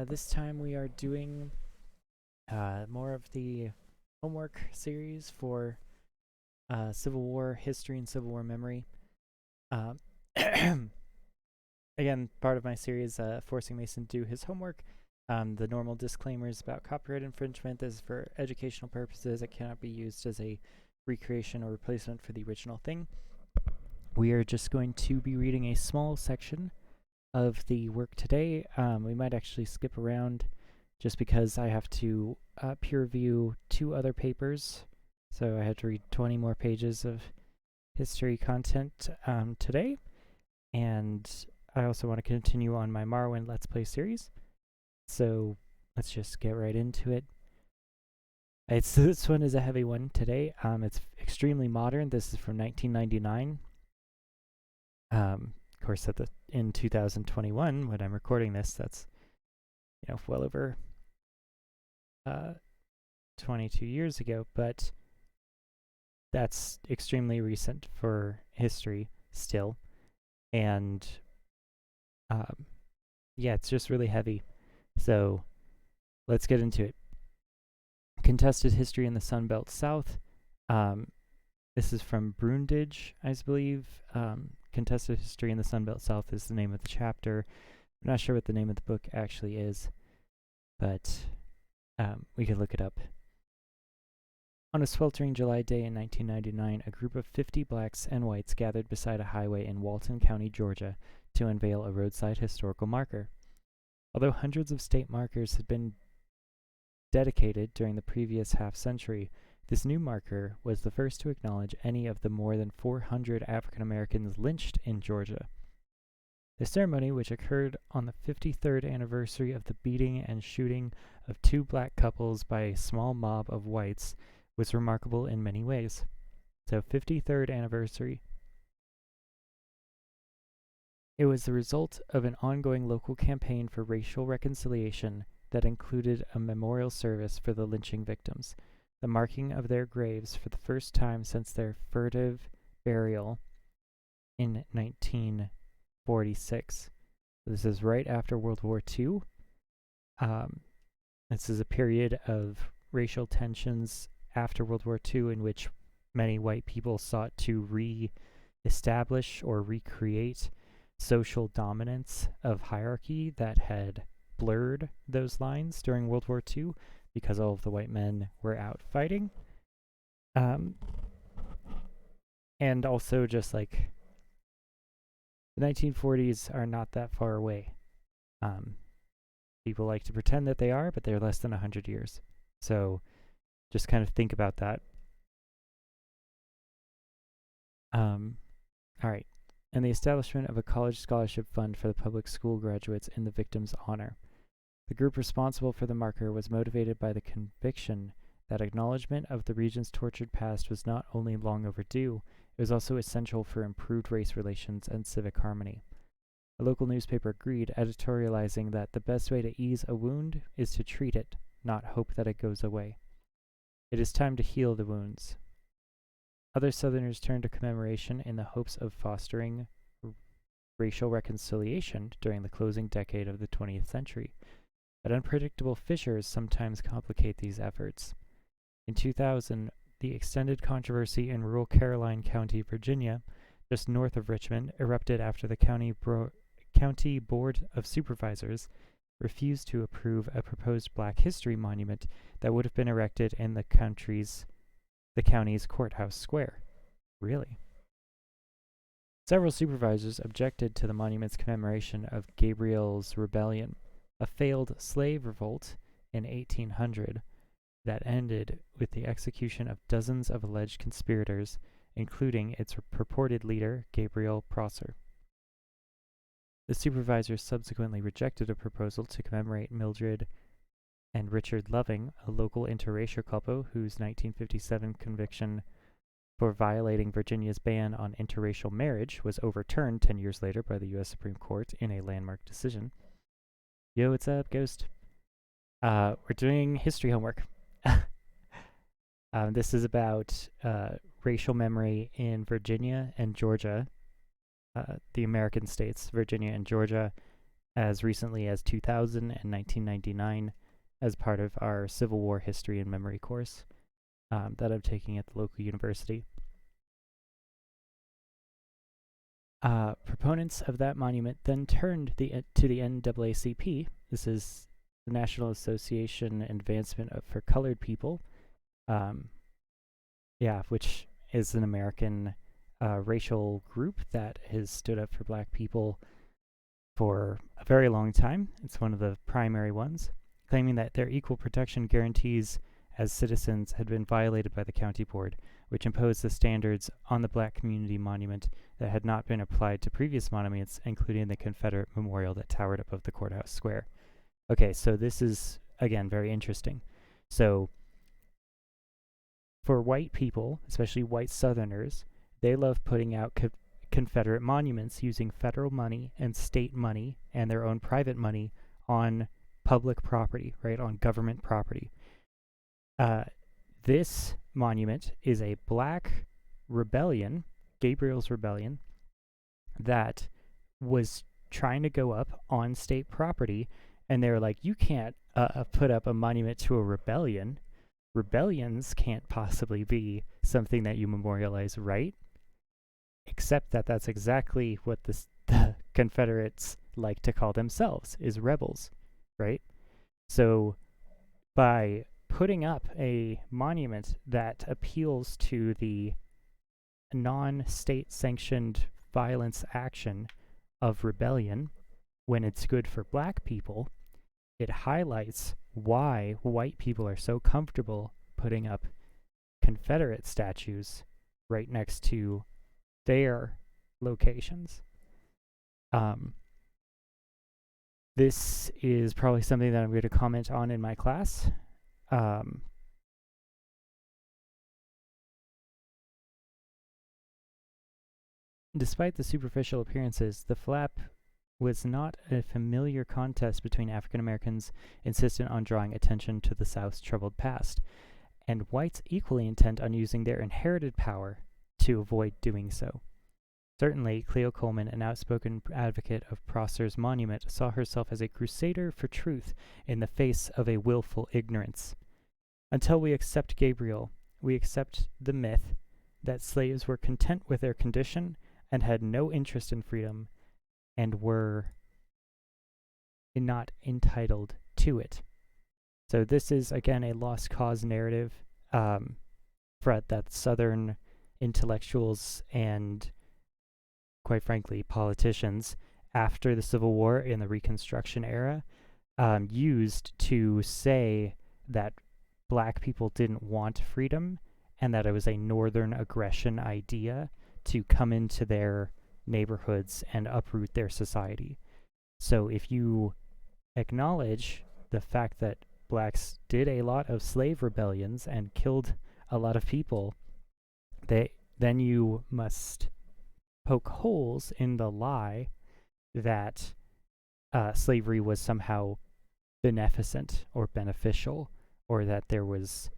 This time we are doing more of the homework series for Civil War history and Civil War memory. Um, again, part of my series, forcing Mason to do his homework. The normal disclaimers about copyright infringement. This is for educational purposes. It cannot be used as a recreation or replacement for the original thing. We are just going to be reading a small section of the work today. We might actually skip around just because I have to peer review 2 other papers. So I had to read 20 more pages of history content today. And I also want to continue on my Marwin Let's Play series. So let's just get right into it. This one is a heavy one today. It's extremely modern. This is from 1999. Of course, in 2021, when I'm recording this, that's well over 22 years ago, but that's extremely recent for history still. And yeah, it's just really heavy. So let's get into it. Contested history in the Sunbelt South. This is from Brundage, I believe. Contested history in the Sunbelt South is the name of the chapter. I'm not sure what the name of the book actually is, but we could look it up. On a sweltering July day in 1999, a group of 50 blacks and whites gathered beside a highway in Walton County, Georgia, to unveil a roadside historical marker. Although hundreds of state markers had been dedicated during the previous half-century, this new marker was the first to acknowledge any of the more than 400 African Americans lynched in Georgia. The ceremony, which occurred on the 53rd anniversary of the beating and shooting of 2 black couples by a small mob of whites, was remarkable in many ways. So, 53rd anniversary. It was the result of an ongoing local campaign for racial reconciliation that included a memorial service for the lynching victims, the marking of their graves for the first time since their furtive burial in 1946. This is right after World War II. This is a period of racial tensions after World War II in which many white people sought to re-establish or recreate social dominance of hierarchy that had blurred those lines during World War II because all of the white men were out fighting. And also just like the 1940s are not that far away. People like to pretend that they are, but they're less than 100 years. So just kind of think about that. All right. And the establishment of a college scholarship fund for the public school graduates in the victims' honor. The group responsible for the marker was motivated by the conviction that acknowledgement of the region's tortured past was not only long overdue, it was also essential for improved race relations and civic harmony. A local newspaper agreed, editorializing that the best way to ease a wound is to treat it, not hope that it goes away. It is time to heal the wounds. Other Southerners turned to commemoration in the hopes of fostering racial reconciliation during the closing decade of the 20th century. But unpredictable fissures sometimes complicate these efforts. In 2000, the extended controversy in rural Caroline County, Virginia, just north of Richmond, erupted after the County Board of Supervisors refused to approve a proposed Black History monument that would have been erected in the county's courthouse square. Really? Several supervisors objected to the monument's commemoration of Gabriel's Rebellion, a failed slave revolt in 1800 that ended with the execution of dozens of alleged conspirators, including its purported leader, Gabriel Prosser. The supervisors subsequently rejected a proposal to commemorate Mildred and Richard Loving, a local interracial couple whose 1957 conviction for violating Virginia's ban on interracial marriage was overturned 10 years later by the U.S. Supreme Court in a landmark decision. Yo, what's up, Ghost? We're doing history homework. This is about racial memory in Virginia and Georgia, the American states, Virginia and Georgia, as recently as 2000 and 1999 as part of our Civil War history and memory course that I'm taking at the local university. Proponents of that monument then turned to the NAACP. This is the National Association Advancement for Colored People, which is an American racial group that has stood up for black people for a very long time. It's one of the primary ones, claiming that their equal protection guarantees as citizens had been violated by the county board, which imposed the standards on the black community monument that had not been applied to previous monuments, including the Confederate memorial that towered above the courthouse square. Okay, so this is, again, very interesting. So for white people, especially white Southerners, they love putting out Confederate monuments using federal money and state money and their own private money on public property, right, on government property. This monument is a black rebellion, Gabriel's Rebellion, that was trying to go up on state property, and they were like, you can't put up a monument to a rebellion. Rebellions can't possibly be something that you memorialize, right? Except that that's exactly what the Confederates like to call themselves, is rebels, right? So by putting up a monument that appeals to the non-state sanctioned violence action of rebellion when it's good for black people, it highlights why white people are so comfortable putting up Confederate statues right next to their locations. This is probably something that I'm going to comment on in my class. Despite the superficial appearances, the flap was not a familiar contest between African Americans insistent on drawing attention to the South's troubled past, and whites equally intent on using their inherited power to avoid doing so. Certainly, Cleo Coleman, an outspoken advocate of Prosser's monument, saw herself as a crusader for truth in the face of a willful ignorance. Until we accept Gabriel, we accept the myth that slaves were content with their condition and had no interest in freedom and were not entitled to it. So this is, again, a lost cause narrative that Southern intellectuals and, quite frankly, politicians after the Civil War in the Reconstruction era used to say that black people didn't want freedom and that it was a Northern aggression idea to come into their neighborhoods and uproot their society. So if you acknowledge the fact that blacks did a lot of slave rebellions and killed a lot of people, then you must poke holes in the lie that slavery was somehow beneficent or beneficial, or that there was,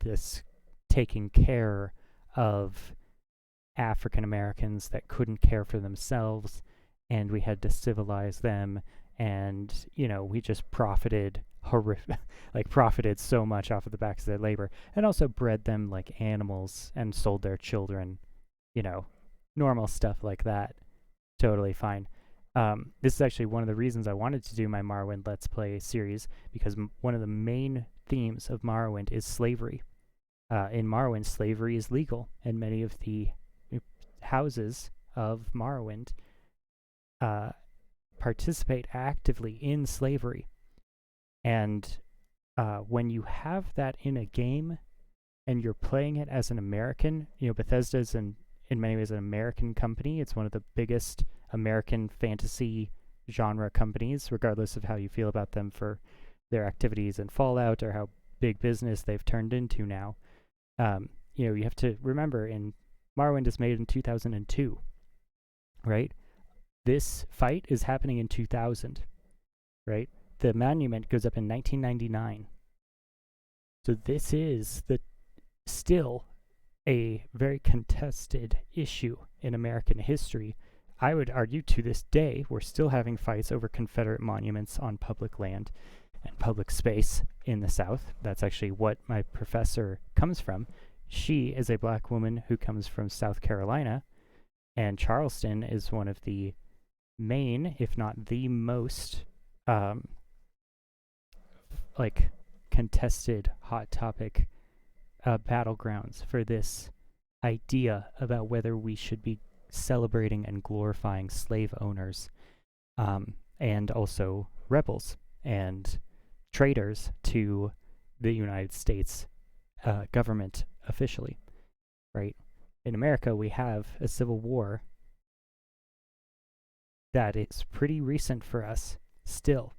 this taking care of African Americans that couldn't care for themselves, and we had to civilize them, and we just profited so much off of the backs of their labor, and also bred them like animals and sold their children, normal stuff like that. Totally fine. This is actually one of the reasons I wanted to do my Morrowind Let's Play series, because one of the main themes of Morrowind is slavery. In Morrowind, slavery is legal, and many of the houses of Morrowind participate actively in slavery. And when you have that in a game and you're playing it as an American, Bethesda is in many ways an American company. It's one of the biggest American fantasy genre companies, regardless of how you feel about them for their activities in Fallout or how big business they've turned into now. You have to remember, Morrowind is made in 2002, right? This fight is happening in 2000, right? The monument goes up in 1999. So this is still a very contested issue in American history. I would argue to this day, we're still having fights over Confederate monuments on public land and public space in the South. That's actually what my professor comes from. She is a black woman who comes from South Carolina, and Charleston is one of the main, if not the most, like contested hot topic battlegrounds for this idea about whether we should be celebrating and glorifying slave owners, and also rebels and traitors to the United States government officially, right? In America, we have a civil war that is pretty recent for us still,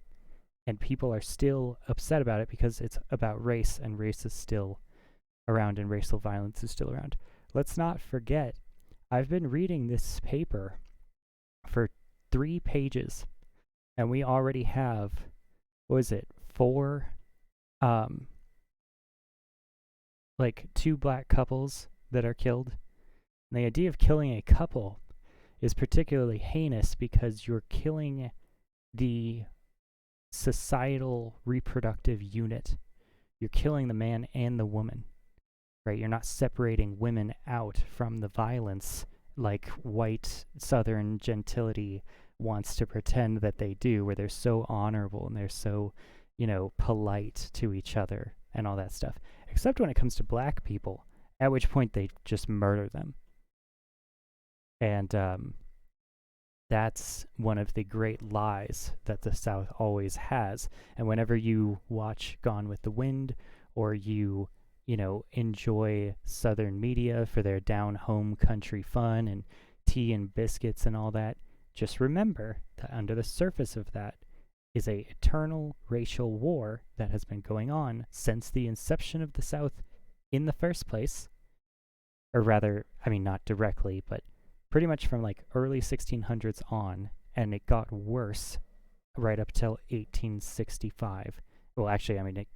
and people are still upset about it because it's about race, and race is still around, and racial violence is still around. Let's not forget, I've been reading this paper for 3 pages, and we already have, what is it, 4, like 2 black couples that are killed. And the idea of killing a couple is particularly heinous because you're killing the societal reproductive unit. You're killing the man and the woman, right? You're not separating women out from the violence like white Southern gentility wants to pretend that they do, where they're so honorable and they're so, polite to each other and all that stuff. Except when it comes to black people, at which point they just murder them. And that's one of the great lies that the South always has. And whenever you watch Gone with the Wind, or you enjoy Southern media for their down-home country fun and tea and biscuits and all that, just remember that under the surface of that is a eternal racial war that has been going on since the inception of the South in the first place. Or rather, I mean, not directly, but pretty much from like early 1600s on, and it got worse right up till 1865. Well, actually, I mean, it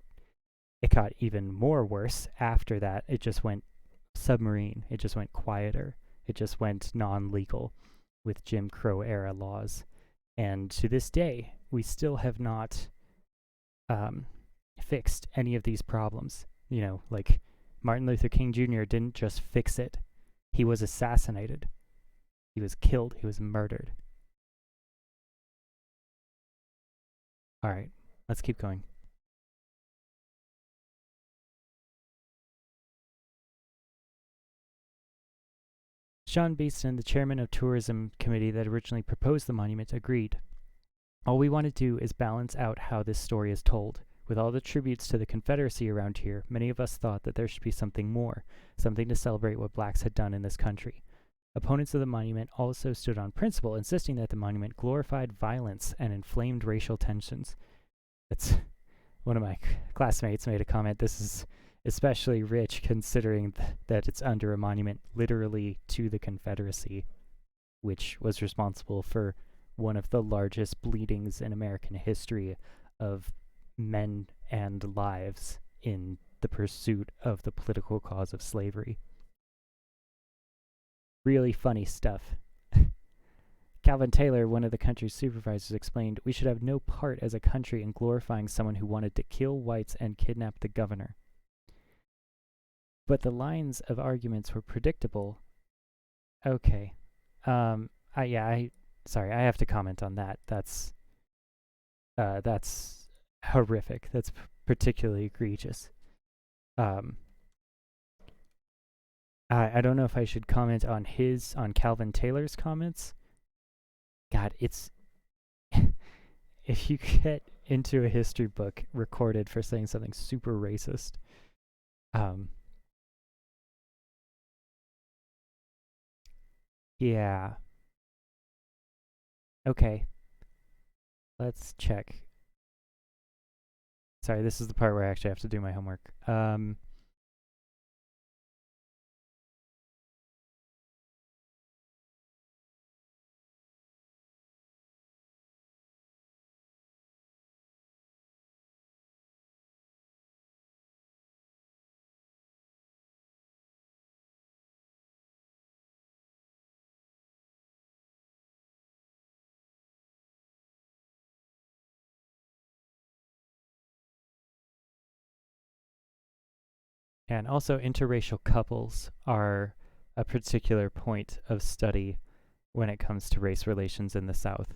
got even more worse after that. It just went submarine. It just went quieter. It just went non-legal with Jim Crow era laws. And to this day, we still have not fixed any of these problems. Like Martin Luther King Jr. didn't just fix it. He was assassinated. He was killed. He was murdered. All right, let's keep going. Sean Beeston, the chairman of tourism committee that originally proposed the monument, agreed. All we want to do is balance out how this story is told. With all the tributes to the Confederacy around here, many of us thought that there should be something more, something to celebrate what blacks had done in this country. Opponents of the monument also stood on principle, insisting that the monument glorified violence and inflamed racial tensions. That's one of my classmates made a comment. This is especially rich considering that it's under a monument literally to the Confederacy, which was responsible for one of the largest bleedings in American history of men and lives in the pursuit of the political cause of slavery. Really funny stuff. Calvin Taylor, one of the country's supervisors, explained, "We should have no part as a country in glorifying someone who wanted to kill whites and kidnap the governor." But the lines of arguments were predictable. Okay. Sorry, I have to comment on that. That's horrific. That's particularly egregious. I don't know if I should comment on Calvin Taylor's comments. God, it's if you get into a history book recorded for saying something super racist, yeah. Okay. Let's check. Sorry, this is the part where I actually have to do my homework. And also, interracial couples are a particular point of study when it comes to race relations in the South,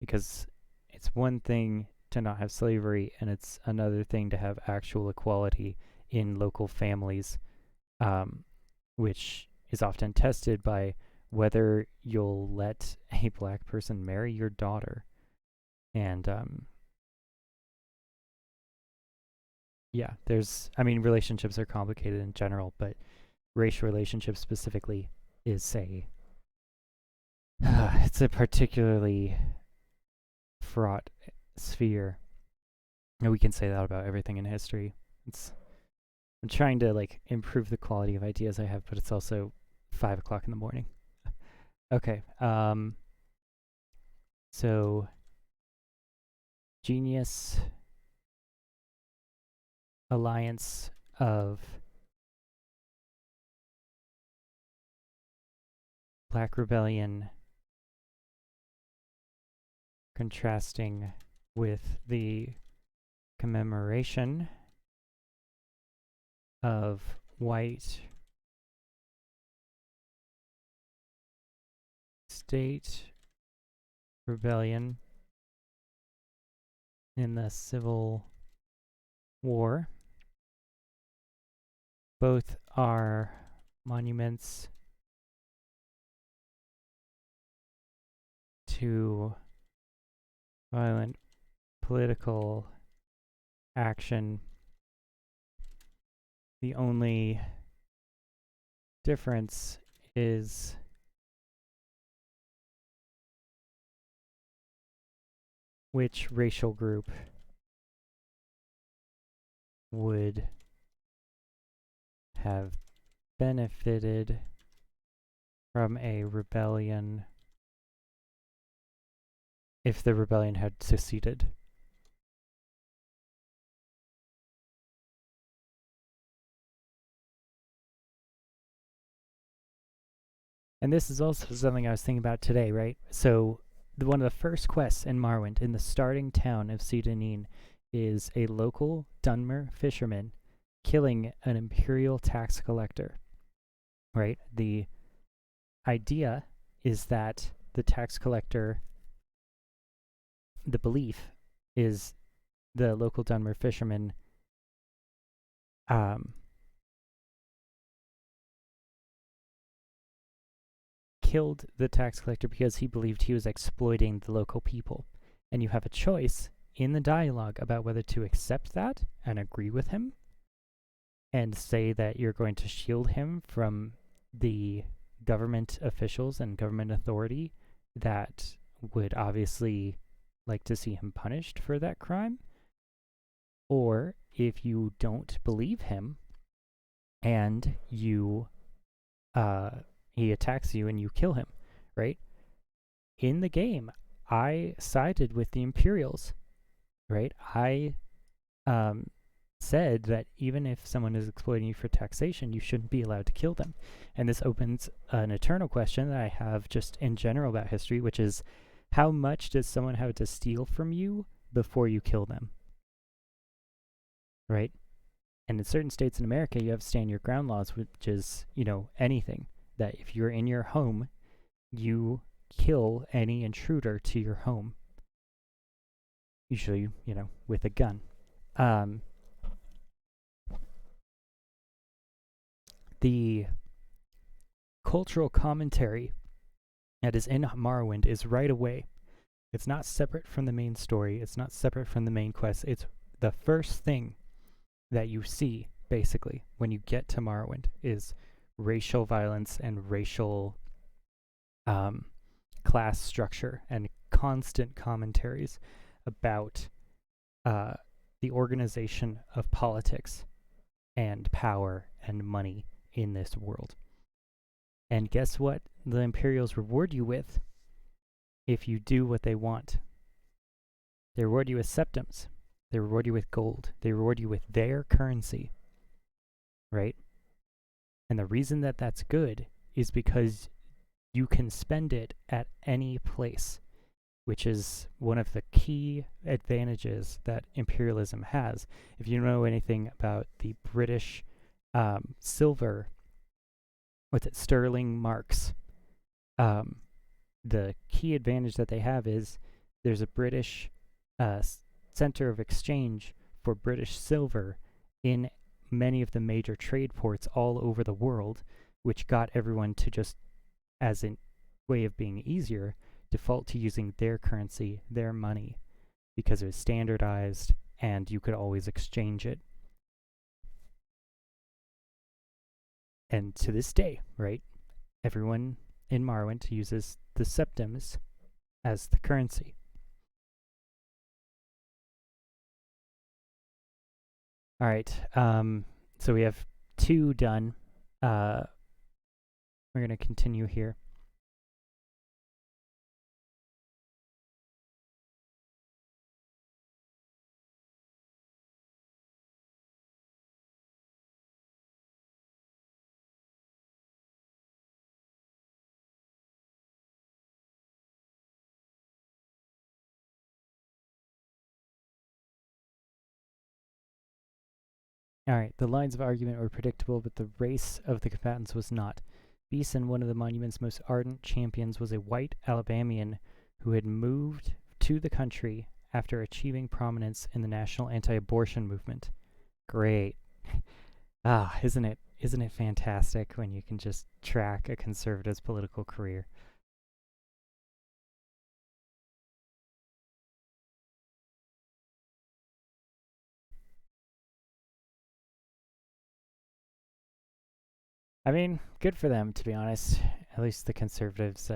because it's one thing to not have slavery, and it's another thing to have actual equality in local families, which is often tested by whether you'll let a black person marry your daughter. And yeah, relationships are complicated in general, but racial relationships specifically is it's a particularly fraught sphere. And we can say that about everything in history. I'm trying to improve the quality of ideas I have, but it's also 5 o'clock in the morning. Okay. So genius alliance of Black Rebellion contrasting with the commemoration of White State Rebellion in the Civil War. Both are monuments to violent political action. The only difference is which racial group would have benefited from a rebellion if the rebellion had succeeded. And this is also something I was thinking about today, right? So one of the first quests in Morrowind, in the starting town of Sedanin, is a local Dunmer fisherman killing an Imperial tax collector, right? The idea is that the tax collector, the belief is the local Dunmer fisherman killed the tax collector because he believed he was exploiting the local people. And you have a choice in the dialogue about whether to accept that and agree with him and say that you're going to shield him from the government officials and government authority that would obviously like to see him punished for that crime. Or if you don't believe him and you he attacks you and you kill him, right? In the game, I sided with the Imperials, right? I said that even if someone is exploiting you for taxation, you shouldn't be allowed to kill them. And this opens an eternal question that I have just in general about history, which is how much does someone have to steal from you before you kill them, right? And in certain states in America, you have stand your ground laws, which is, anything. That if you're in your home, you kill any intruder to your home. Usually, with a gun. The cultural commentary that is in Morrowind is right away. It's not separate from the main story. It's not separate from the main quest. It's the first thing that you see, basically, when you get to Morrowind is racial violence and racial class structure and constant commentaries about the organization of politics and power and money in this world. And guess what the Imperials reward you with if you do what they want? They reward you with septums. They reward you with gold. They reward you with their currency, right? And the reason that that's good is because you can spend it at any place, which is one of the key advantages that imperialism has. If you know anything about the British silver, sterling marks. Um, the key advantage that they have is there's a British center of exchange for British silver in many of the major trade ports all over the world, which got everyone to just, as a way of being easier, default to using their currency, their money, because it was standardized and you could always exchange it. And to this day, right, everyone in Marwent uses the septims as the currency. All right, so we have 2 done. We're going to continue here. All right, the lines of argument were predictable, but the race of the combatants was not. Beeson, one of the monument's most ardent champions, was a white Alabamian who had moved to the country after achieving prominence in the national anti-abortion movement. Great. Isn't it fantastic when you can just track a conservative's political career? I mean, good for them, to be honest. At least the conservatives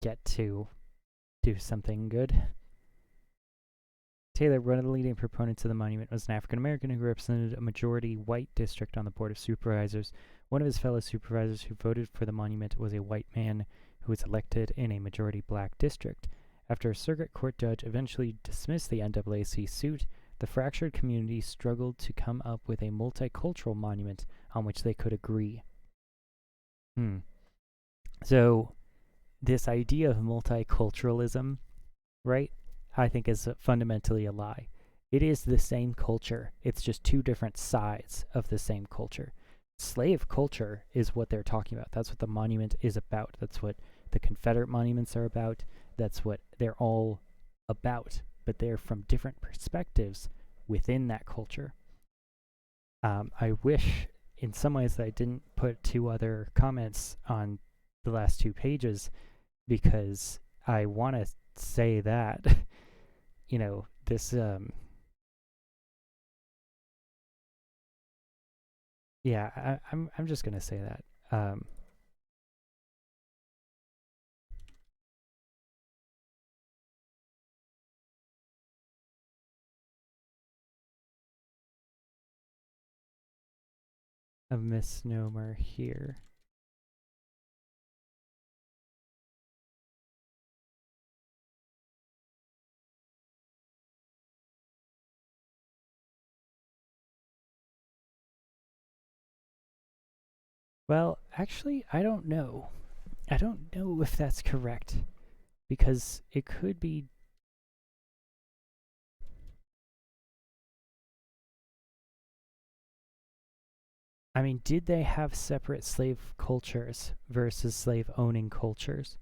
get to do something good. Taylor, one of the leading proponents of the monument, was an African American who represented a majority white district on the Board of Supervisors. One of his fellow supervisors who voted for the monument was a white man who was elected in a majority black district. After a circuit court judge eventually dismissed the NAACP suit, the fractured community struggled to come up with a multicultural monument on which they could agree. So, this idea of multiculturalism, right, I think is fundamentally a lie. It is the same culture. It's just 2 different sides of the same culture. Slave culture is what they're talking about. That's what the monument is about. That's what the Confederate monuments are about. That's what they're all about. But they're from different perspectives within that culture. I wish in some ways that I didn't put 2 other comments on the last 2 pages, because I want to say that this yeah, I'm just gonna say that a misnomer here. Well, actually, I don't know. I don't know if that's correct, because it could be. I mean, did they have separate slave cultures versus slave owning cultures?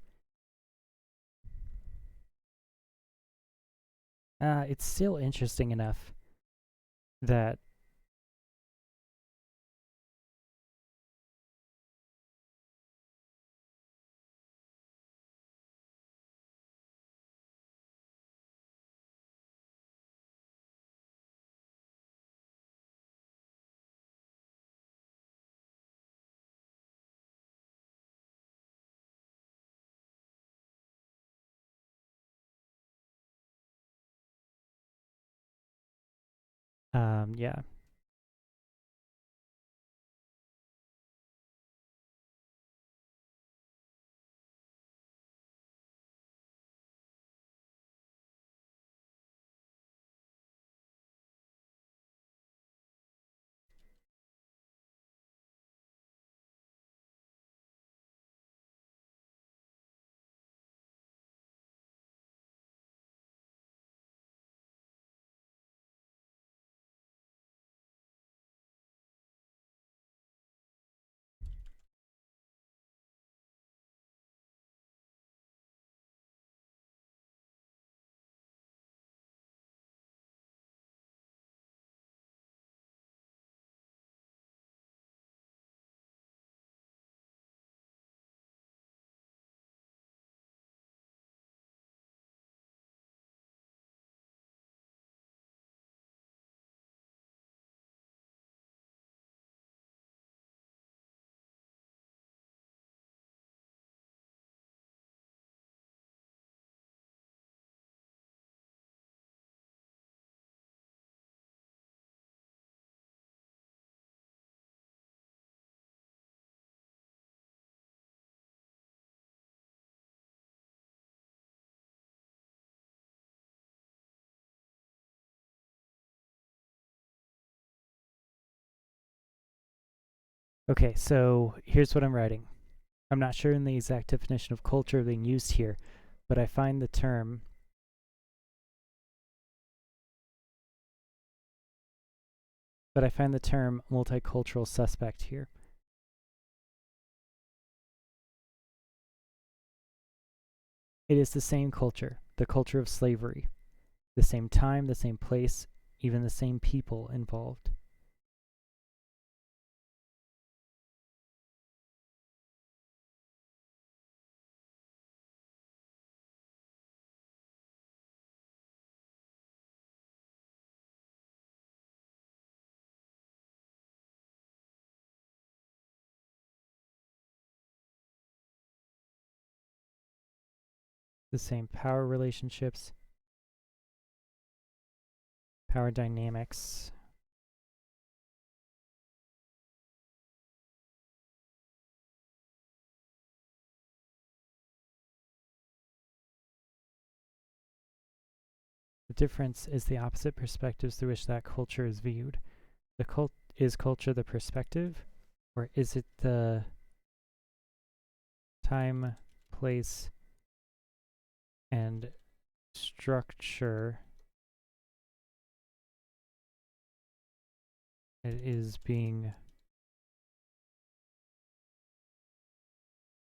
It's still interesting enough that yeah. Okay, so here's what I'm writing. I'm not sure in the exact definition of culture being used here, but I find the term multicultural suspect here. It is the same culture, the culture of slavery, the same time, the same place, even the same people involved. The same power relationships, power dynamics. The difference is the opposite perspectives through which that culture is viewed. Is culture the perspective, or is it the time, place, and structure that is being,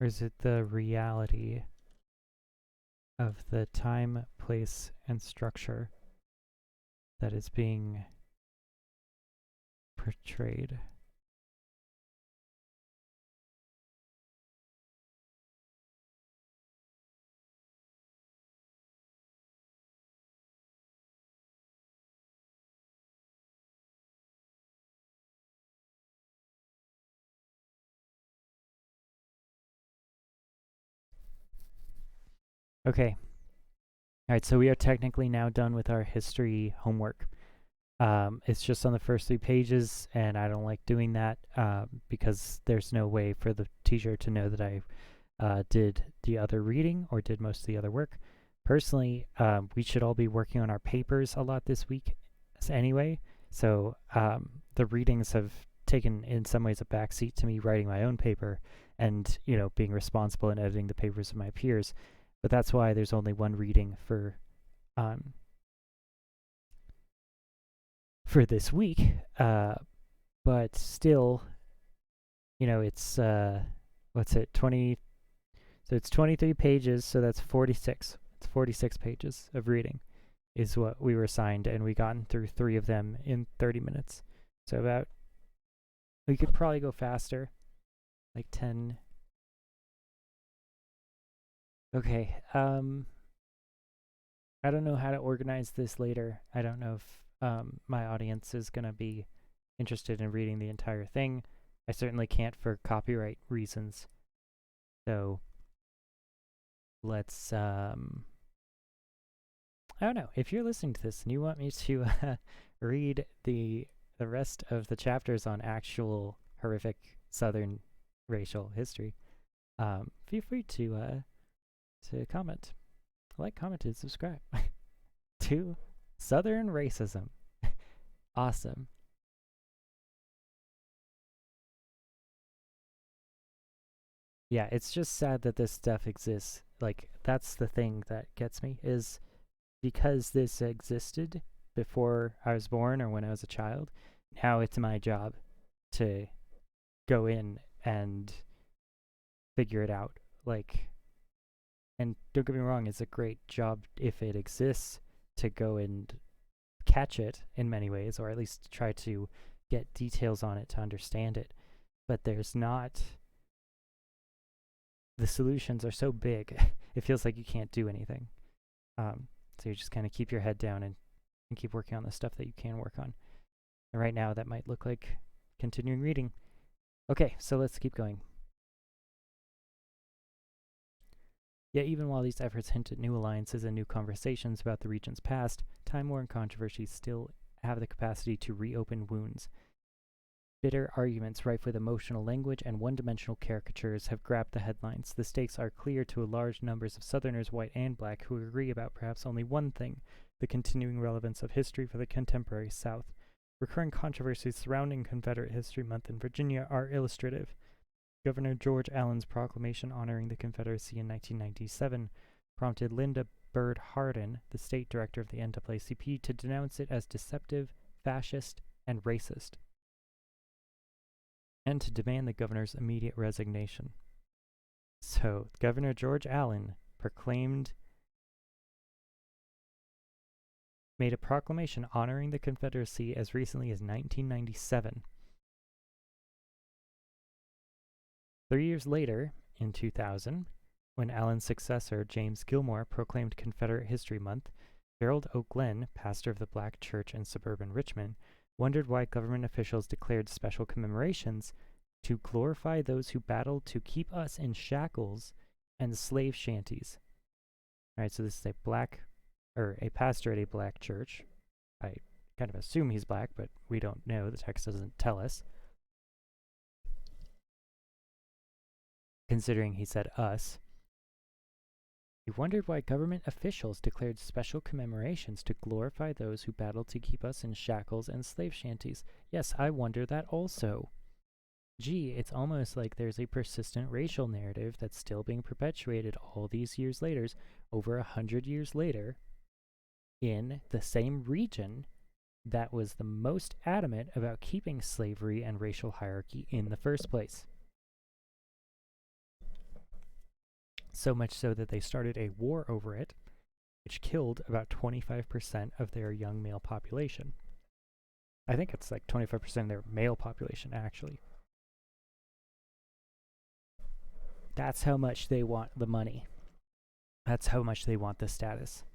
or is it the reality of the time, place, and structure that is being portrayed? Okay. All right, so we are technically now done with our history homework. It's just on the first 3 pages, and I don't like doing that because there's no way for the teacher to know that I did the other reading or did most of the other work. Personally, we should all be working on our papers a lot this week anyway, so the readings have taken in some ways a backseat to me writing my own paper and, you know, being responsible and editing the papers of my peers. But that's why there's only one reading for this week. But still, you know, it's what's it, 20? So it's 23 pages, so that's 46. It's 46 pages of reading is what we were assigned, and we gotten through 3 of them in 30 minutes. So we could probably go faster, like 10. Okay, I don't know how to organize this later. I don't know if my audience is going to be interested in reading the entire thing. I certainly can't for copyright reasons. So let's I don't know. If you're listening to this and you want me to read the rest of the chapters on actual horrific Southern racial history, feel free to comment, like, comment, and subscribe to Southern racism. Awesome. Yeah, it's just sad that this stuff exists. Like, that's the thing that gets me, is because this existed before I was born or when I was a child, now it's my job to go in and figure it out. Like, and don't get me wrong, it's a great job if it exists to go and catch it in many ways, or at least try to get details on it to understand it. But there's not, the solutions are so big, it feels like you can't do anything. So you just kind of keep your head down and keep working on the stuff that you can work on. And right now, that might look like continuing reading. Okay, so let's keep going. Yet even while these efforts hint at new alliances and new conversations about the region's past, time-worn controversies still have the capacity to reopen wounds. Bitter arguments rife with emotional language and one-dimensional caricatures have grabbed the headlines. The stakes are clear to a large numbers of Southerners, white and black, who agree about perhaps only one thing: the continuing relevance of history for the contemporary South. Recurring controversies surrounding Confederate History Month in Virginia are illustrative. Governor George Allen's proclamation honoring the Confederacy in 1997 prompted Linda Bird Hardin, the state director of the NAACP, to denounce it as deceptive, fascist, and racist, and to demand the governor's immediate resignation. So, Governor George Allen made a proclamation honoring the Confederacy as recently as 1997. 3 years later, in 2000, when Allen's successor, James Gilmore, proclaimed Confederate History Month, Gerald O'Glenn, pastor of the Black Church in suburban Richmond, wondered why government officials declared special commemorations to glorify those who battled to keep us in shackles and slave shanties. All right, so this is a pastor at a black church. I kind of assume he's black, but we don't know. The text doesn't tell us. Considering he said us. He wondered why government officials declared special commemorations to glorify those who battled to keep us in shackles and slave shanties. Yes, I wonder that also. Gee, it's almost like there's a persistent racial narrative that's still being perpetuated all these years later, over 100 years later, in the same region that was the most adamant about keeping slavery and racial hierarchy in the first place. So much so that they started a war over it, which killed about 25% of their young male population. I think it's like 25% of their male population, actually. That's how much they want the money. That's how much they want the status.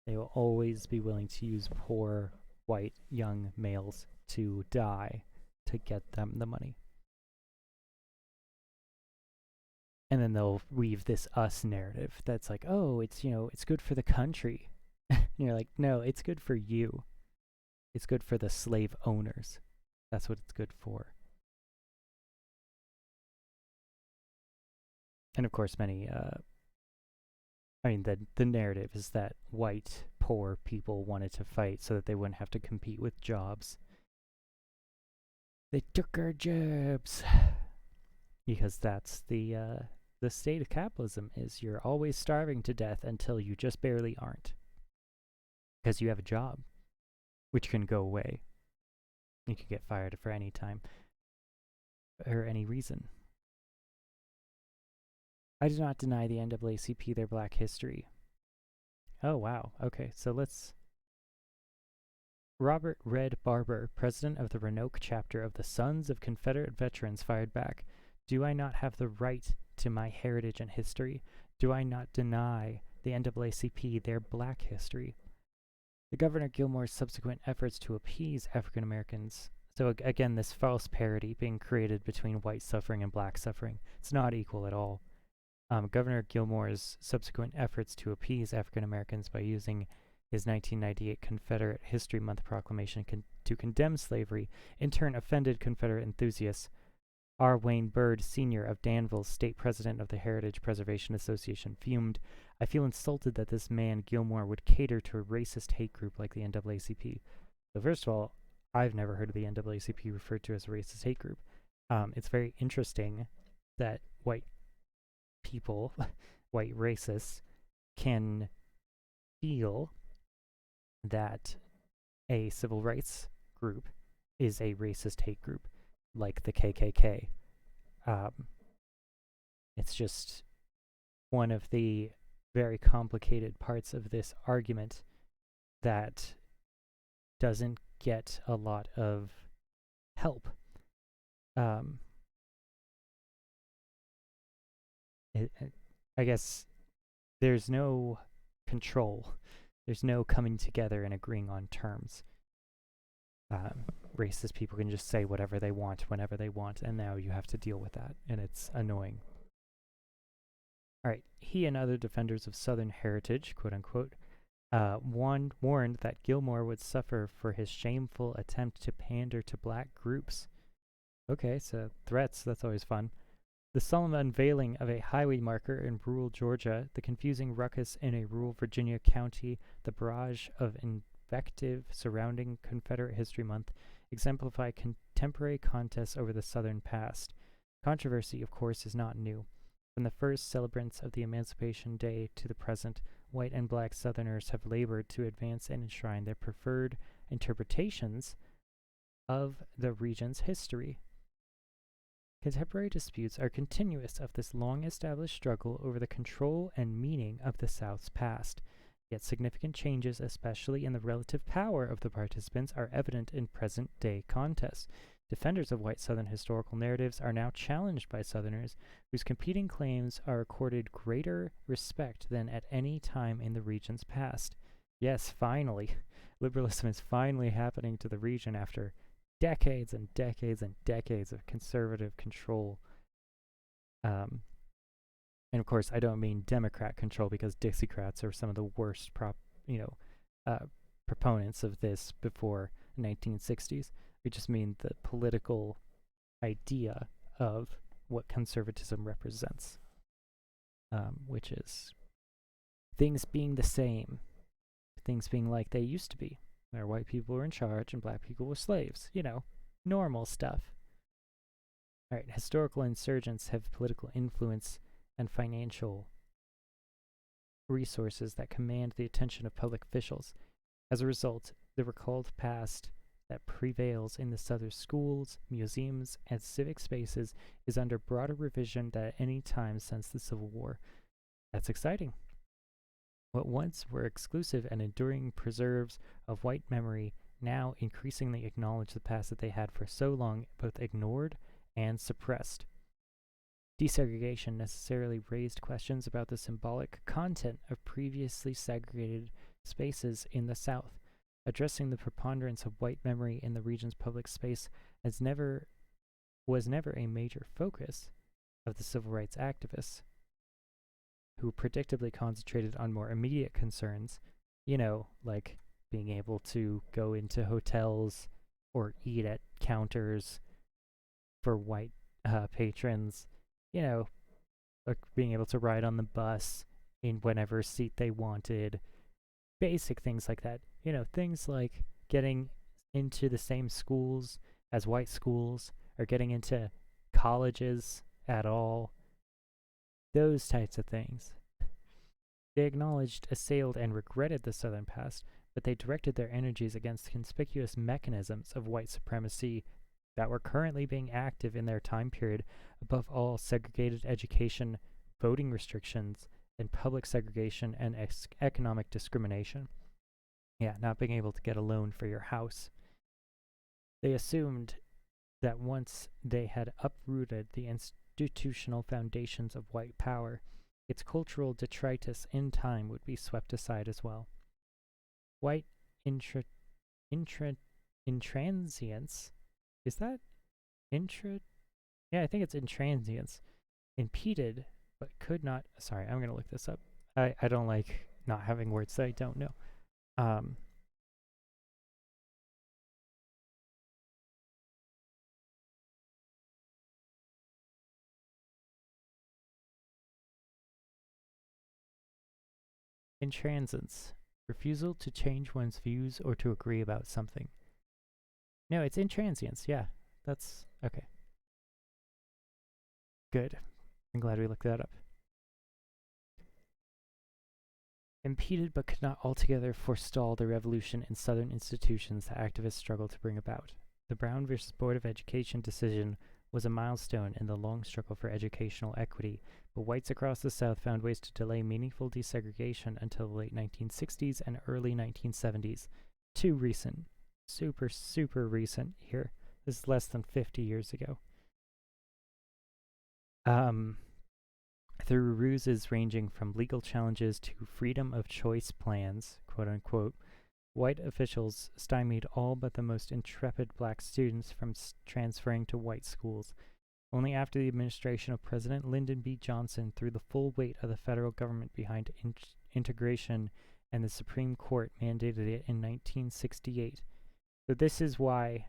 They will always be willing to use poor, white, young males to die to get them the money. And then they'll weave this us narrative that's like, oh, it's good for the country. And you're like, no, it's good for you. It's good for the slave owners. That's what it's good for. And of course, the narrative is that white, poor people wanted to fight so that they wouldn't have to compete with jobs. They took our jobs. Because that's the state of capitalism is you're always starving to death until you just barely aren't. Because you have a job, which can go away. You can get fired for any time or any reason. I do not deny the NAACP their black history. Oh, wow. Okay, so let's... Robert Red Barber, president of the Roanoke chapter of the Sons of Confederate Veterans, fired back. Do I not have the right to my heritage and history? Do I not deny the NAACP their black history? The Governor Gilmore's subsequent efforts to appease African Americans. So again, this false parity being created between white suffering and black suffering. It's not equal at all. Governor Gilmore's subsequent efforts to appease African Americans by using his 1998 Confederate History Month proclamation to condemn slavery in turn offended Confederate enthusiasts. R. Wayne Byrd, Sr. of Danville, state president of the Heritage Preservation Association, fumed, I feel insulted that this man, Gilmore, would cater to a racist hate group like the NAACP. So first of all, I've never heard of the NAACP referred to as a racist hate group. It's very interesting that white people, white racists, can feel that a civil rights group is a racist hate group, like the KKK. It's just one of the very complicated parts of this argument that doesn't get a lot of help. I guess there's no control. There's no coming together and agreeing on terms. Racist people can just say whatever they want whenever they want, and now you have to deal with that, and it's annoying. Alright, he and other defenders of Southern heritage, quote-unquote, warned that Gilmore would suffer for his shameful attempt to pander to black groups. Okay, so threats, that's always fun. The solemn unveiling of a highway marker in rural Georgia, the confusing ruckus in a rural Virginia county, the barrage of perspective surrounding Confederate History Month exemplify contemporary contests over the Southern past. Controversy, of course, is not new. From the first celebrants of the Emancipation Day to the present, white and black Southerners have labored to advance and enshrine their preferred interpretations of the region's history. Contemporary disputes are continuous of this long-established struggle over the control and meaning of the South's past. Yet significant changes, especially in the relative power of the participants, are evident in present-day contests. Defenders of white Southern historical narratives are now challenged by Southerners whose competing claims are accorded greater respect than at any time in the region's past. Yes, finally, liberalism is finally happening to the region after decades and decades and decades of conservative control. And of course, I don't mean Democrat control, because Dixiecrats are some of the worst proponents of this before the 1960s. We just mean the political idea of what conservatism represents, which is things being the same, things being like they used to be, where white people were in charge and black people were slaves. Normal stuff. All right, historical insurgents have political influence and financial resources that command the attention of public officials. As a result, the recalled past that prevails in the Southern schools, museums, and civic spaces is under broader revision than at any time since the Civil War. That's exciting. What once were exclusive and enduring preserves of white memory now increasingly acknowledge the past that they had for so long both ignored and suppressed. Desegregation necessarily raised questions about the symbolic content of previously segregated spaces in the South. Addressing the preponderance of white memory in the region's public space was never a major focus of the civil rights activists, who predictably concentrated on more immediate concerns, like being able to go into hotels or eat at counters for white patrons, like being able to ride on the bus in whatever seat they wanted, basic things like that. Things like getting into the same schools as white schools, or getting into colleges at all. Those types of things. They acknowledged, assailed, and regretted the Southern past, but they directed their energies against conspicuous mechanisms of white supremacy that were currently being active in their time period, above all segregated education, voting restrictions, and public segregation and economic discrimination. Yeah, not being able to get a loan for your house. They assumed that once they had uprooted the institutional foundations of white power, its cultural detritus in time would be swept aside as well. White intransience, is that intra? Yeah, I think it's intransience, impeded but could not, sorry, I'm going to look this up. I don't like not having words that I don't know. Intransience, refusal to change one's views or to agree about something. No, it's intransience. Yeah, that's okay. Good. I'm glad we looked that up. Impeded but could not altogether forestall the revolution in Southern institutions that activists struggled to bring about. The Brown versus Board of Education decision was a milestone in the long struggle for educational equity, but whites across the South found ways to delay meaningful desegregation until the late 1960s and early 1970s. Too recent. Super, super recent here. This is less than 50 years ago. Through ruses ranging from legal challenges to freedom of choice plans, quote unquote, white officials stymied all but the most intrepid black students from transferring to white schools. Only after the administration of President Lyndon B. Johnson threw the full weight of the federal government behind integration and the Supreme Court mandated it in 1968. So this is why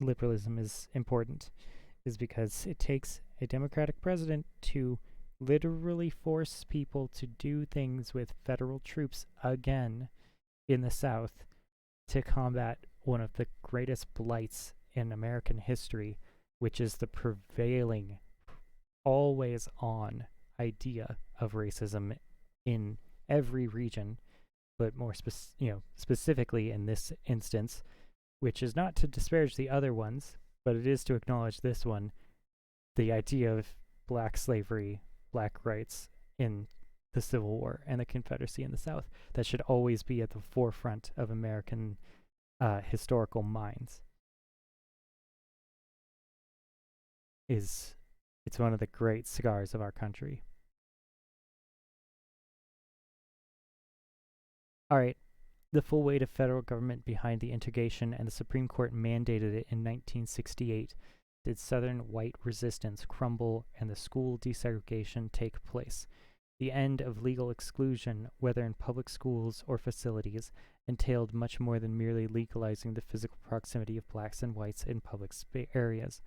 liberalism is important, is because it takes a democratic president to literally force people to do things with federal troops again in the South to combat one of the greatest blights in American history, which is the prevailing, always on idea of racism in every region, but more specifically in this instance, which is not to disparage the other ones, but it is to acknowledge this one, the idea of black slavery, black rights in the Civil War and the Confederacy in the South. That should always be at the forefront of American historical minds. It's one of the great scars of our country. All right, the full weight of federal government behind the integration, and the Supreme Court mandated it in 1968. Did Southern white resistance crumble and the school desegregation take place? The end of legal exclusion, whether in public schools or facilities, entailed much more than merely legalizing the physical proximity of blacks and whites in public areas.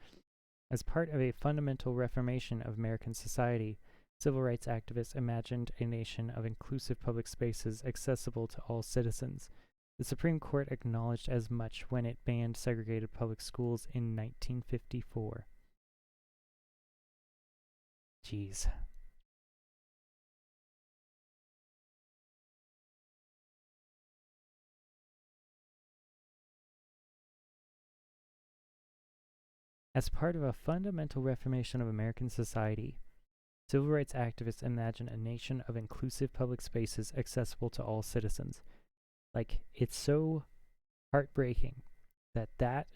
As part of a fundamental reformation of American society, civil rights activists imagined a nation of inclusive public spaces accessible to all citizens. The Supreme Court acknowledged as much when it banned segregated public schools in 1954. Jeez. As part of a fundamental reformation of American society, civil rights activists imagine a nation of inclusive public spaces accessible to all citizens. Like, it's so heartbreaking that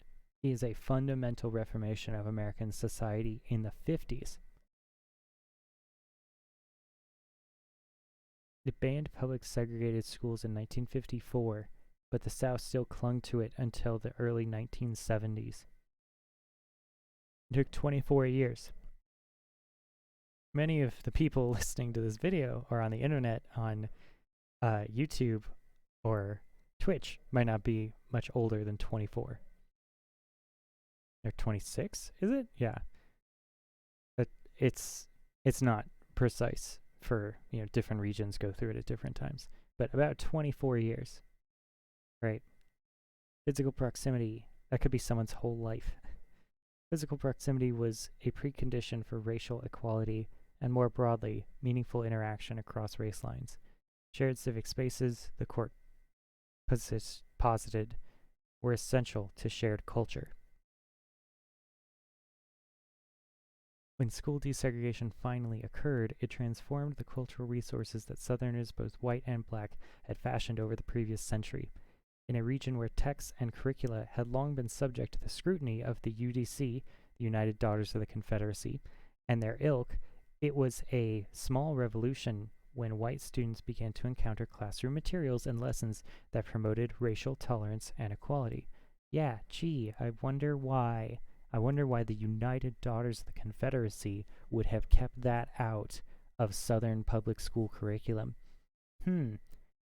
is a fundamental reformation of American society in the 50s. It banned public segregated schools in 1954, but the South still clung to it until the early 1970s. It took 24 years. Many of the people listening to this video are on the internet, on YouTube or Twitch, might not be much older than 24. They're 26, is it? Yeah. But it's not precise for, different regions go through it at different times. But about 24 years, right? Physical proximity, that could be someone's whole life. Physical proximity was a precondition for racial equality and, more broadly, meaningful interaction across race lines. Shared civic spaces, the court posited, were essential to shared culture. When school desegregation finally occurred, it transformed the cultural resources that Southerners, both white and black, had fashioned over the previous century. In a region where texts and curricula had long been subject to the scrutiny of the UDC, the United Daughters of the Confederacy, and their ilk, it was a small revolution when white students began to encounter classroom materials and lessons that promoted racial tolerance and equality. Yeah, gee, I wonder why the United Daughters of the Confederacy would have kept that out of Southern public school curriculum. I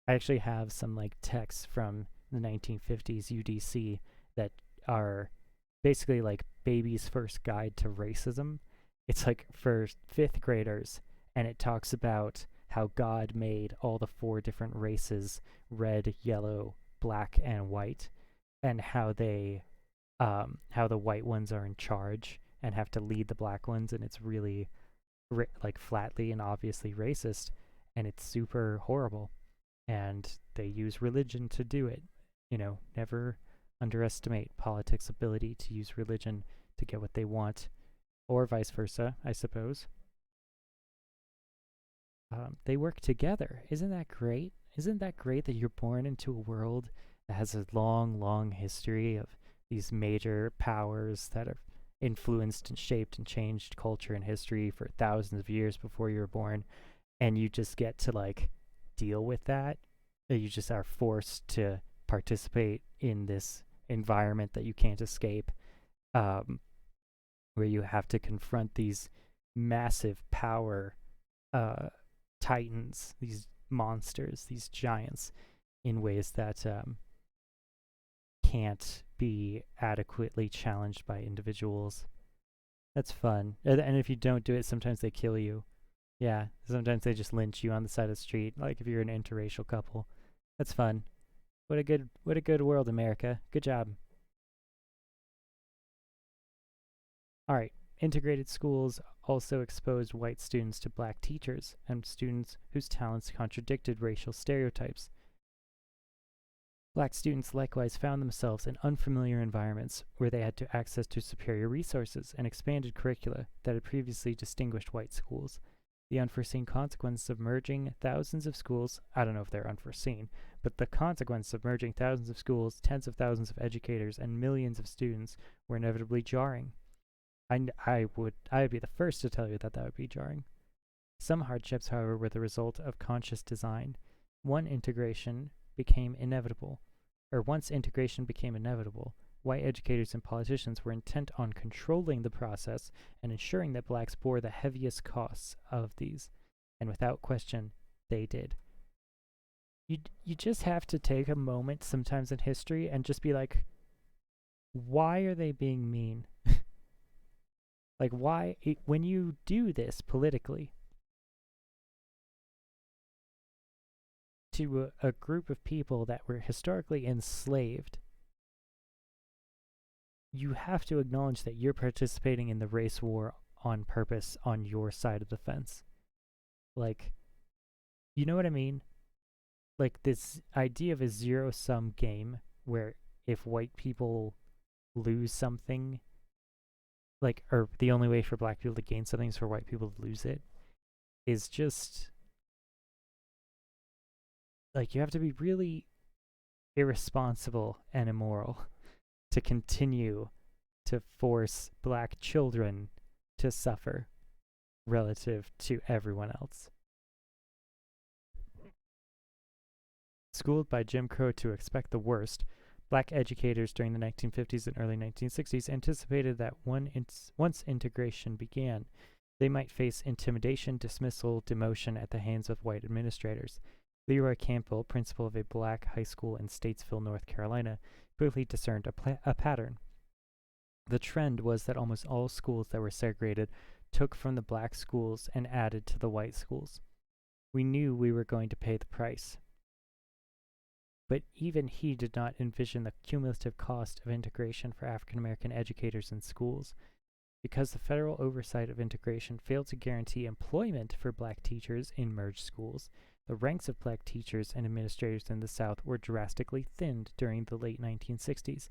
actually have some texts from the 1950s UDC that are basically like Baby's First Guide to Racism. It's for 5th graders, and it talks about how God made all the 4 different races, red, yellow, black, and white, and how how the white ones are in charge and have to lead the black ones, and it's really flatly and obviously racist, and it's super horrible. And they use religion to do it. Never underestimate politics' ability to use religion to get what they want, or vice versa, I suppose. They work together. Isn't that great? Isn't that great that you're born into a world that has a long, long history of these major powers that have influenced and shaped and changed culture and history for thousands of years before you were born, and you just get to deal with that? That you just are forced to participate in this environment that you can't escape, where you have to confront these massive power titans, these monsters, these giants, in ways that can't be adequately challenged by individuals. That's fun. And if you don't do it, sometimes they kill you. Yeah, sometimes they just lynch you on the side of the street, like if you're an interracial couple. That's fun. What a good world, America. Good job. All right. Integrated schools also exposed white students to black teachers and students whose talents contradicted racial stereotypes. Black students likewise found themselves in unfamiliar environments where they had to access to superior resources and expanded curricula that had previously distinguished white schools. The unforeseen consequences of merging thousands of schools, I don't know if they're unforeseen, but the consequences of merging thousands of schools, tens of thousands of educators, and millions of students were inevitably jarring. I would be the first to tell you that would be jarring. Some hardships, however, were the result of conscious design. One integration became inevitable, or once integration became inevitable, white educators and politicians were intent on controlling the process and ensuring that blacks bore the heaviest costs of these, and without question, they did. You just have to take a moment sometimes in history and just be like, why are they being mean? Like, why, when you do this politically to a group of people that were historically enslaved, you have to acknowledge that you're participating in the race war on purpose on your side of the fence. Like, you know what I mean? Like, this idea of a zero-sum game where if white people lose something, like, or the only way for black people to gain something is for white people to lose it, is just, like, you have to be really irresponsible and immoral to continue to force black children to suffer relative to everyone else. Schooled by Jim Crow to expect the worst, black educators during the 1950s and early 1960s anticipated that once integration began, they might face intimidation, dismissal, demotion at the hands of white administrators. Leroy Campbell, principal of a black high school in Statesville, North Carolina, quickly discerned a pattern. The trend was that almost all schools that were segregated took from the black schools and added to the white schools. We knew we were going to pay the price. But even he did not envision the cumulative cost of integration for African American educators in schools. Because the federal oversight of integration failed to guarantee employment for black teachers in merged schools, the ranks of black teachers and administrators in the South were drastically thinned during the late 1960s.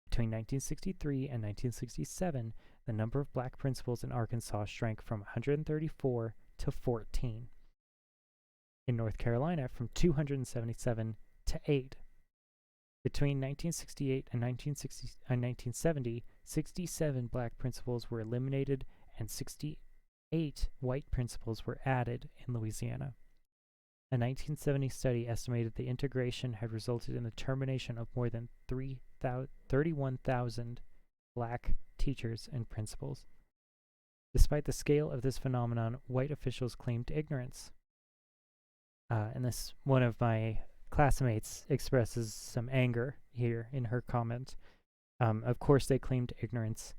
Between 1963 and 1967, the number of black principals in Arkansas shrank from 134 to 14. In North Carolina, from 277 to 8. Between 1968 and 1970, 67 black principals were eliminated and 68 white principals were added in Louisiana. A 1970 study estimated the integration had resulted in the termination of more than 31,000 black teachers and principals. Despite the scale of this phenomenon, white officials claimed ignorance. And this, one of my classmates expresses some anger here in her comment. Of course, they claimed ignorance.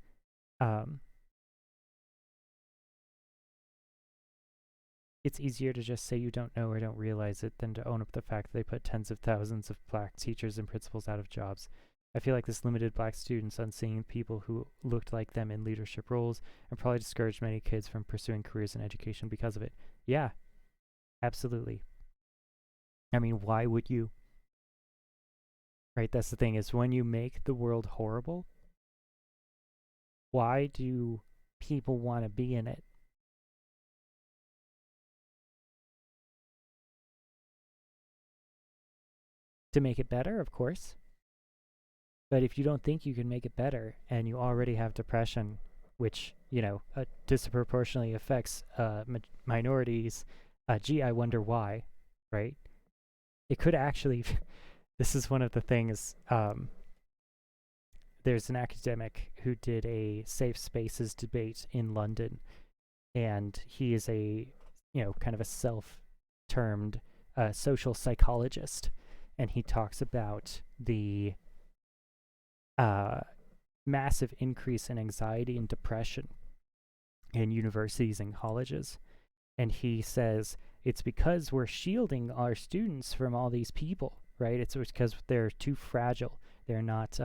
It's easier to just say you don't know or don't realize it than to own up the fact that they put tens of thousands of black teachers and principals out of jobs. I feel like this limited black students on seeing people who looked like them in leadership roles and probably discouraged many kids from pursuing careers in education because of it. Yeah, absolutely. I mean, why would you? Right, that's the thing, is when you make the world horrible, why do people want to be in it? To make it better, of course. But if you don't think you can make it better and you already have depression, which, disproportionately affects minorities, gee, I wonder why, right? It could actually, this is one of the things, there's an academic who did a safe spaces debate in London, and he is a, kind of a self-termed social psychologist, and he talks about the massive increase in anxiety and depression in universities and colleges And he says it's because we're shielding our students from all these people, right? It's because they're too fragile. They're not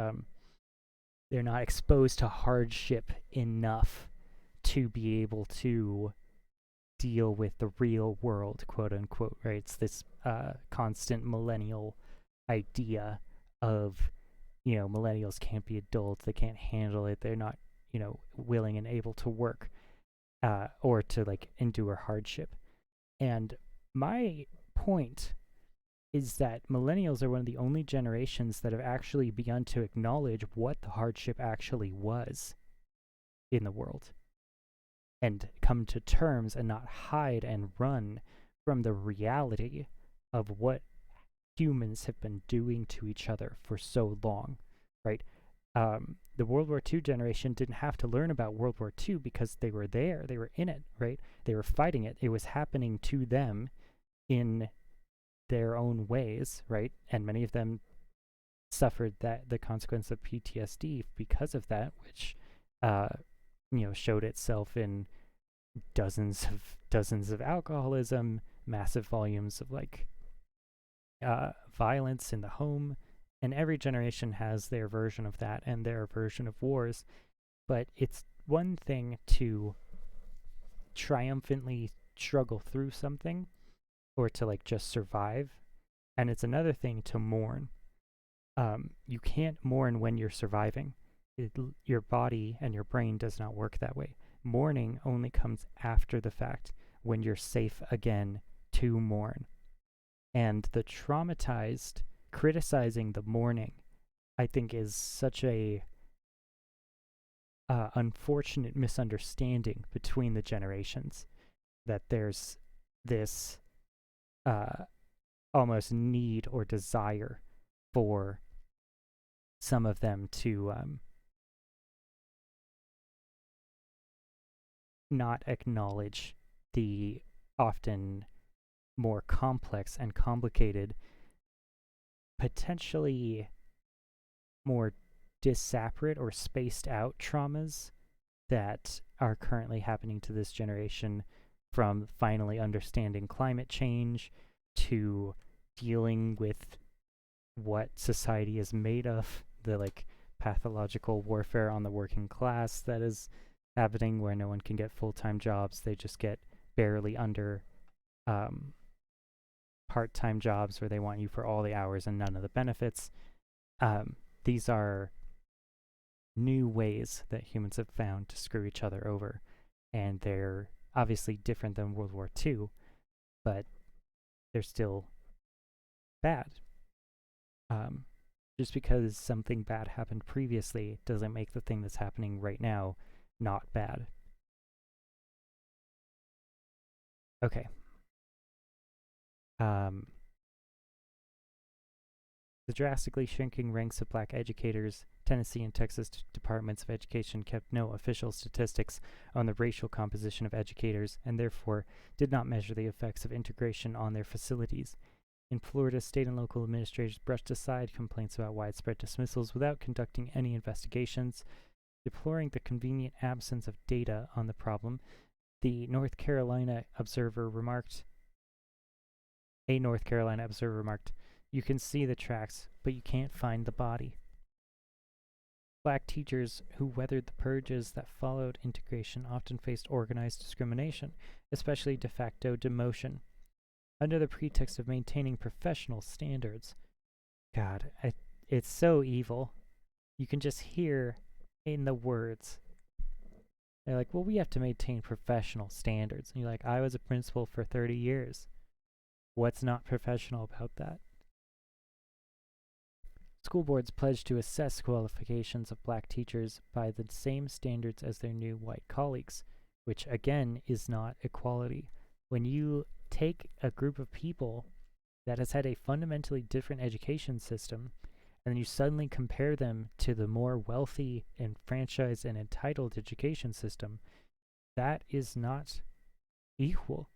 exposed to hardship enough to be able to deal with the real world, quote unquote, right? It's this constant millennial idea of, millennials can't be adults, they can't handle it, they're not, willing and able to work or to like endure hardship. And my point is that millennials are one of the only generations that have actually begun to acknowledge what the hardship actually was in the world and come to terms and not hide and run from the reality of what humans have been doing to each other for so long, right? The World War II generation didn't have to learn about World War II because they were there, they were in it, right? They were fighting it. It was happening to them in their own ways, right? And many of them suffered the consequence of PTSD because of that, which showed itself in dozens of alcoholism, massive volumes of like violence in the home, and every generation has their version of that and their version of wars. But it's one thing to triumphantly struggle through something or to like just survive, and it's another thing to mourn. You can't mourn when you're surviving. Your body and your brain does not work that way. Mourning only comes after the fact, when you're safe again to mourn. And the traumatized criticizing the mourning, I think, is such a unfortunate misunderstanding between the generations, that there's this almost need or desire for some of them to not acknowledge the often more complex and complicated, potentially more disparate or spaced out traumas that are currently happening to this generation, from finally understanding climate change to dealing with what society is made of, the like pathological warfare on the working class that is happening, where no one can get full-time jobs. They just get barely under part-time jobs where they want you for all the hours and none of the benefits. These are new ways that humans have found to screw each other over, and they're obviously different than World War II, but they're still bad. Just because something bad happened previously doesn't make the thing that's happening right now not bad. Okay. The drastically shrinking ranks of black educators. Tennessee and Texas departments of education kept no official statistics on the racial composition of educators, and therefore did not measure the effects of integration on their facilities. In Florida, state and local administrators brushed aside complaints about widespread dismissals without conducting any investigations. Deploring the convenient absence of data on the problem, a North Carolina observer remarked, "You can see the tracks, but you can't find the body." Black teachers who weathered the purges that followed integration often faced organized discrimination, especially de facto demotion, under the pretext of maintaining professional standards. God, it's so evil. You can just hear in the words. They're like, well, we have to maintain professional standards. And you're like, I was a principal for 30 years. What's not professional about that? School boards pledged to assess qualifications of black teachers by the same standards as their new white colleagues, which again is not equality. When you take a group of people that has had a fundamentally different education system, and then you suddenly compare them to the more wealthy, enfranchised, and entitled education system, that is not equal.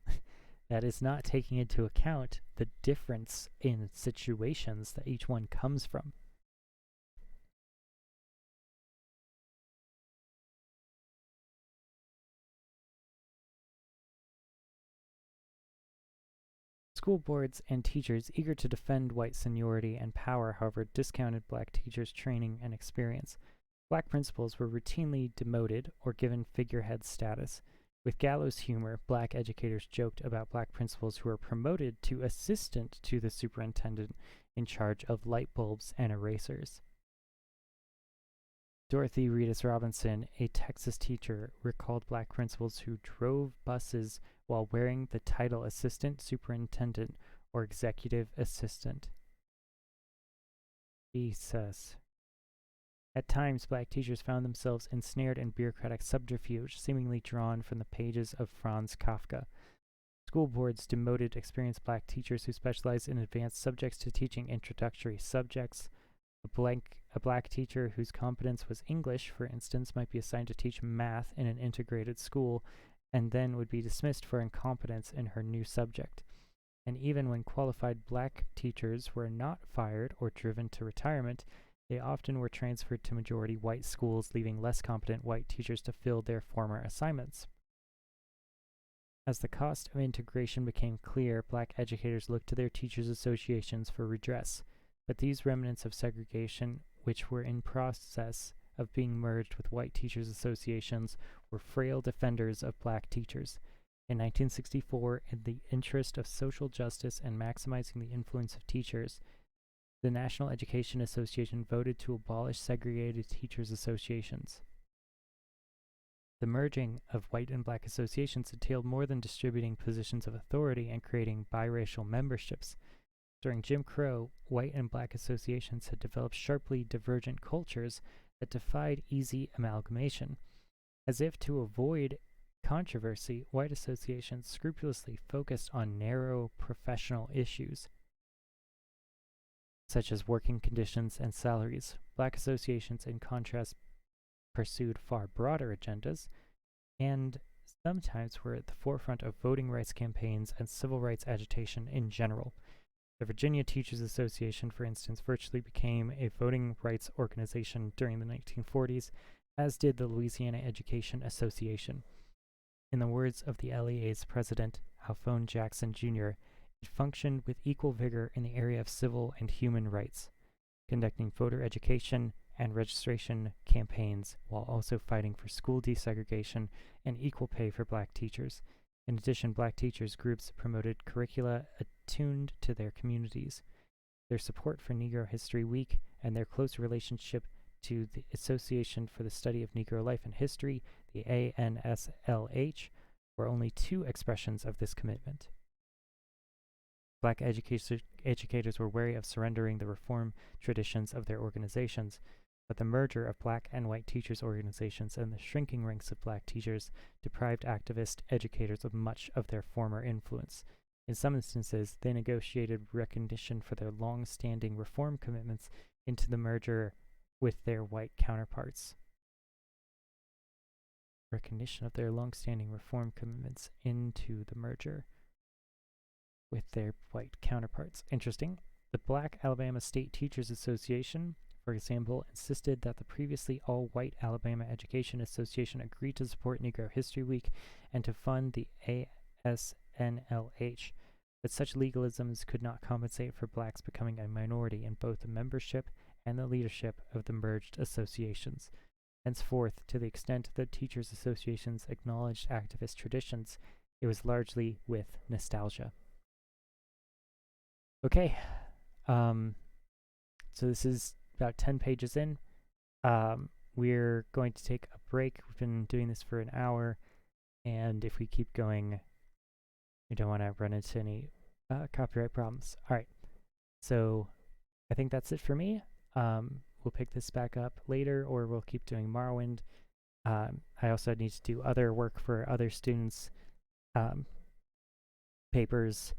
That is not taking into account the difference in situations that each one comes from. School boards and teachers eager to defend white seniority and power, however, discounted black teachers' training and experience. Black principals were routinely demoted or given figurehead status. With gallows humor, black educators joked about black principals who were promoted to assistant to the superintendent in charge of light bulbs and erasers. Dorothy Reedus Robinson, a Texas teacher, recalled black principals who drove buses while wearing the title assistant superintendent or executive assistant. Jesus. At times, black teachers found themselves ensnared in bureaucratic subterfuge, seemingly drawn from the pages of Franz Kafka. School boards demoted experienced black teachers who specialized in advanced subjects to teaching introductory subjects. A black teacher whose competence was English, for instance, might be assigned to teach math in an integrated school and then would be dismissed for incompetence in her new subject. And even when qualified black teachers were not fired or driven to retirement, they often were transferred to majority white schools, leaving less competent white teachers to fill their former assignments. As the cost of integration became clear, black educators looked to their teachers' associations for redress. But these remnants of segregation, which were in process of being merged with white teachers' associations, were frail defenders of black teachers. In 1964, in the interest of social justice and maximizing the influence of teachers, the National Education Association voted to abolish segregated teachers' associations. The merging of white and black associations entailed more than distributing positions of authority and creating biracial memberships. During Jim Crow, white and black associations had developed sharply divergent cultures that defied easy amalgamation. As if to avoid controversy, white associations scrupulously focused on narrow professional issues, such as working conditions and salaries. Black associations, in contrast, pursued far broader agendas and sometimes were at the forefront of voting rights campaigns and civil rights agitation in general. The Virginia Teachers Association, for instance, virtually became a voting rights organization during the 1940s, as did the Louisiana Education Association. In the words of the LEA's president, Alphone Jackson Jr., it functioned with equal vigor in the area of civil and human rights, conducting voter education and registration campaigns while also fighting for school desegregation and equal pay for black teachers. In addition, black teachers groups promoted curricula attuned to their communities. Their support for Negro History Week and their close relationship to the Association for the Study of Negro Life and History, the ANSLH, were only two expressions of this commitment. Black educators were wary of surrendering the reform traditions of their organizations, but the merger of black and white teachers' organizations and the shrinking ranks of black teachers deprived activist educators of much of their former influence. In some instances, they negotiated recognition for their long-standing reform commitments into the merger with their white counterparts. Recognition of their long-standing reform commitments into the merger with their white counterparts. Interesting. The Black Alabama State Teachers Association, for example, insisted that the previously all-white Alabama Education Association agreed to support Negro History Week and to fund the ASNLH, but such legalisms could not compensate for blacks becoming a minority in both the membership and the leadership of the merged associations. Henceforth, to the extent that teachers' associations acknowledged activist traditions, it was largely with nostalgia. Okay, so this is about 10 pages in. We're going to take a break. We've been doing this for an hour, and if we keep going, we don't want to run into any copyright problems. All right, so I think that's it for me. We'll pick this back up later, or we'll keep doing Morrowind. I also need to do other work for other students' papers,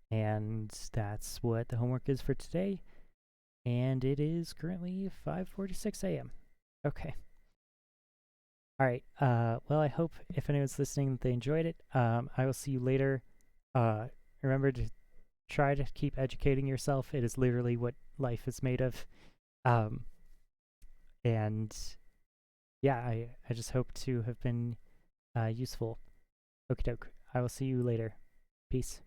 and that's what the homework is for today. And it is currently 5:46 a.m. Okay. All right. Well, I hope if anyone's listening that they enjoyed it. I will see you later. Remember to try to keep educating yourself. It is literally what life is made of. And yeah, I just hope to have been useful. Okie doke. I will see you later. Peace.